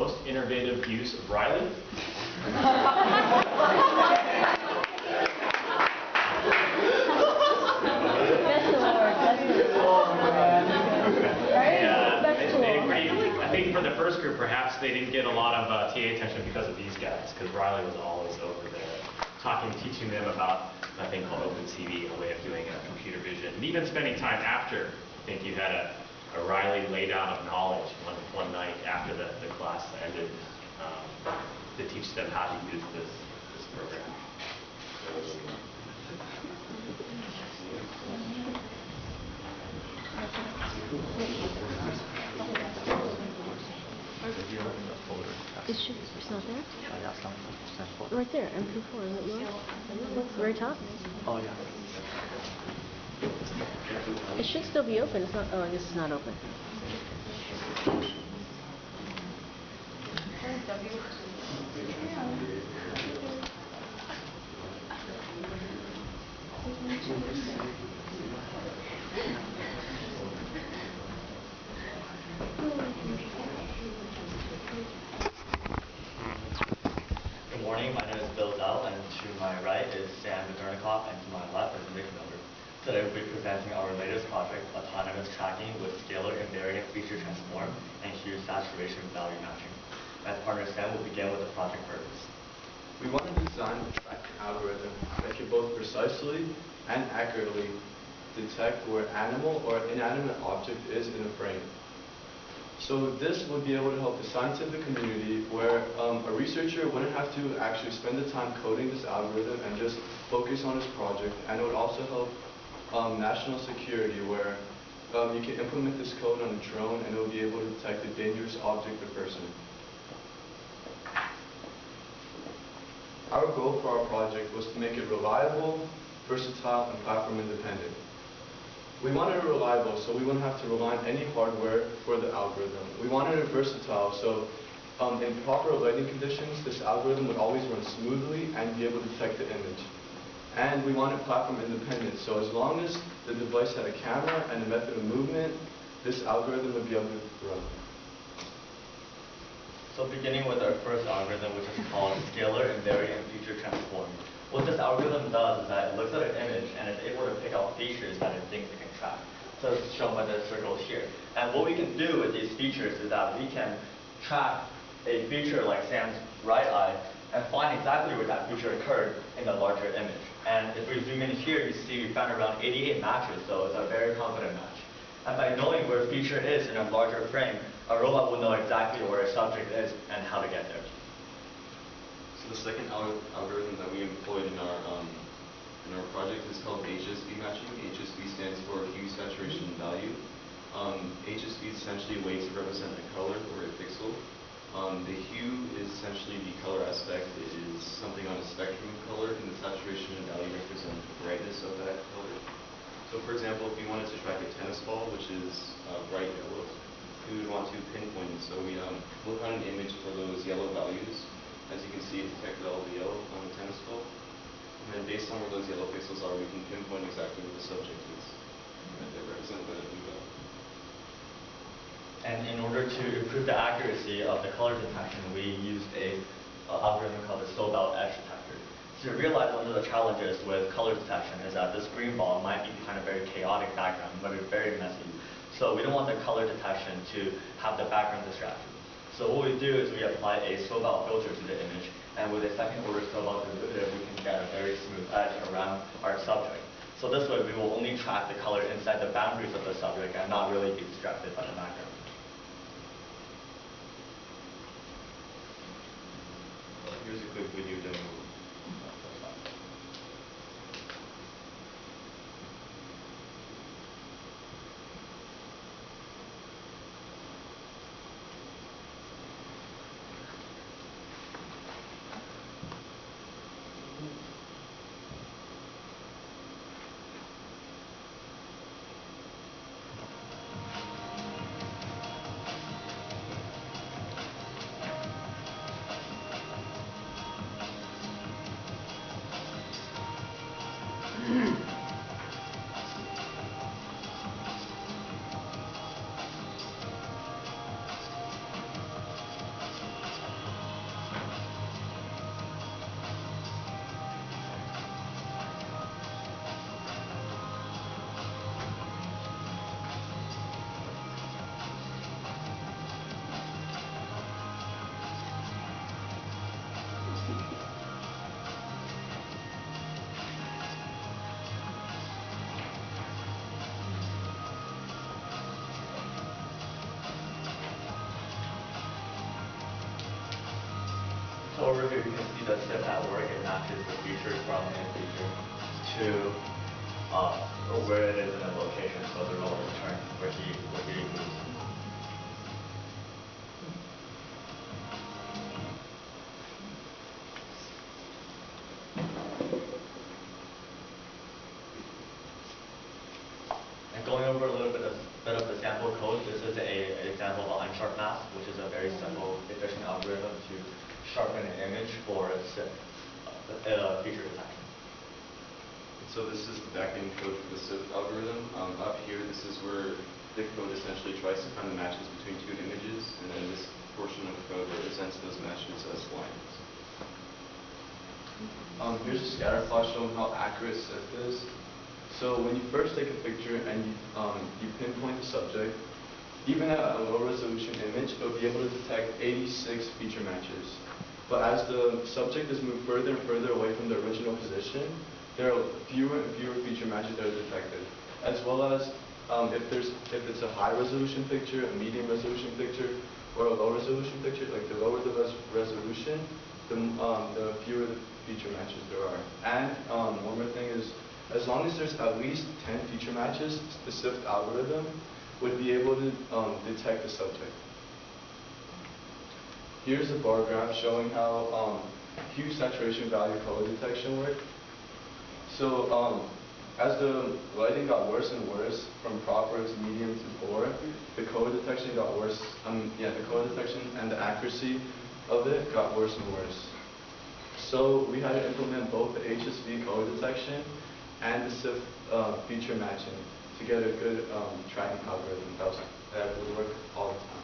most innovative use of Riley? I think for the first group, perhaps they didn't get a lot of TA attention because of these guys, because Riley was always over there talking, teaching them about a thing called OpenCV, a way of doing computer vision, and even spending time after. I think you had a Riley lay down of knowledge one night after the class ended to teach them how to use this program. It's not there? Right there, MP4, is it yours? Very top? Oh, yeah. It should still be open. It's not. Oh, I guess it's not open. Good morning, my name is Bill Zhao, and to my right is Sam Badurnikoff, and to my left is Nick Miller. Today we'll be presenting our latest project, autonomous tracking with scalar invariant feature transform and hue saturation value matching. My partner Sam will begin with the project purpose. We want to design a tracking algorithm that can both precisely and accurately detect where an animal or inanimate object is in a frame. So this would be able to help the scientific community where a researcher wouldn't have to actually spend the time coding this algorithm and just focus on his project, and it would also help national security where you can implement this code on a drone and it will be able to detect a dangerous object or person. Our goal for our project was to make it reliable, versatile, and platform independent. We wanted it reliable so we wouldn't have to rely on any hardware for the algorithm. We wanted it versatile so in proper lighting conditions this algorithm would always run smoothly and be able to detect the image. And we wanted platform independent, so as long as the device had a camera and a method of movement, this algorithm would be able to run. So beginning with our first algorithm, which is called scalar invariant feature transform. What this algorithm does is that it looks at an image and it's able to pick out features that it thinks it can track. So it's shown by the circles here. And what we can do with these features is that we can track a feature like Sam's right eye and find exactly where that feature occurred in the larger image. And if we zoom in here, you see we found around 88 matches, so it's a very confident match. And by knowing where a feature is in a larger frame, a robot will know exactly where a subject is and how to get there. So the second algorithm that we employed in our project is called HSV matching. HSV stands for hue saturation value. HSV is essentially a way to represent a color or a pixel. The hue is essentially the color aspect. It is something on a spectrum of color, and the saturation and value represent the brightness of that color. So for example, if we wanted to track a tennis ball, which is bright yellow, we would want to pinpoint it. So we look on an image for those yellow values. As you can see, it detected all the yellow on the tennis ball. And then based on where those yellow pixels are, we can pinpoint exactly where the subject is. And they represent the blue value. And in order to improve the accuracy of the color detection, we used a algorithm called the Sobel edge detector. So we realized one of the challenges with color detection is that this green ball might be behind a very chaotic background, might be very messy. So we don't want the color detection to have the background distraction. So what we do is we apply a Sobel filter to the image, and with a second order Sobel derivative, we can get a very smooth edge around our subject. So this way we will only track the color inside the boundaries of the subject and not really be distracted by the background. Here's a quick video demo. So over here you can see the SIP at work. It matches the features from in feature to where it is in a location. So the roller return where he moves. And going over a little bit of the sample code, this is an example of an unsharp mask, which is a very simple, efficient algorithm to sharpen an image for feature detection. So this is the backend code for the SIP algorithm. Up here, this is where the code essentially tries to find the matches between two images, and then this portion of code represents those matches as lines. Here's a scatter plot showing how accurate SIF is. So when you first take a picture and you pinpoint the subject, even at a low resolution image, it'll be able to detect 86 feature matches. But as the subject is moved further and further away from the original position, there are fewer and fewer feature matches that are detected. As well as if it's a high resolution picture, a medium resolution picture, or a low resolution picture, like the lower the resolution, the fewer the feature matches there are. And one more thing is, as long as there's at least 10 feature matches, the SIFT algorithm would be able to detect the subject. Here's a bar graph showing how hue saturation value color detection work. So as the lighting got worse and worse from proper to medium to poor, the color detection got worse. The color detection and the accuracy of it got worse and worse. So we had to implement both the HSV color detection and the SIF feature matching to get a good tracking algorithm that would work all the time.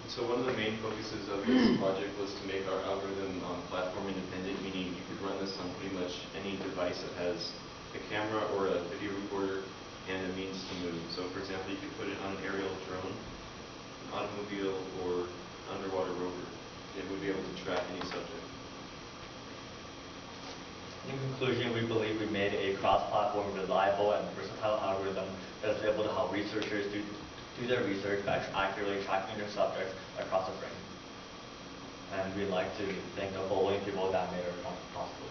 So one of the main focuses of this project was to make our algorithm platform independent, meaning you could run this on pretty much any device that has a camera or a video recorder and a means to move. So for example, you could put it on an aerial drone, an automobile, or underwater rover. It would be able to track any subject. In conclusion, we believe we made a cross-platform, reliable, and versatile algorithm that is able to help researchers do their research by accurately tracking their subjects across the frame. And we'd like to thank the following people that made it possible.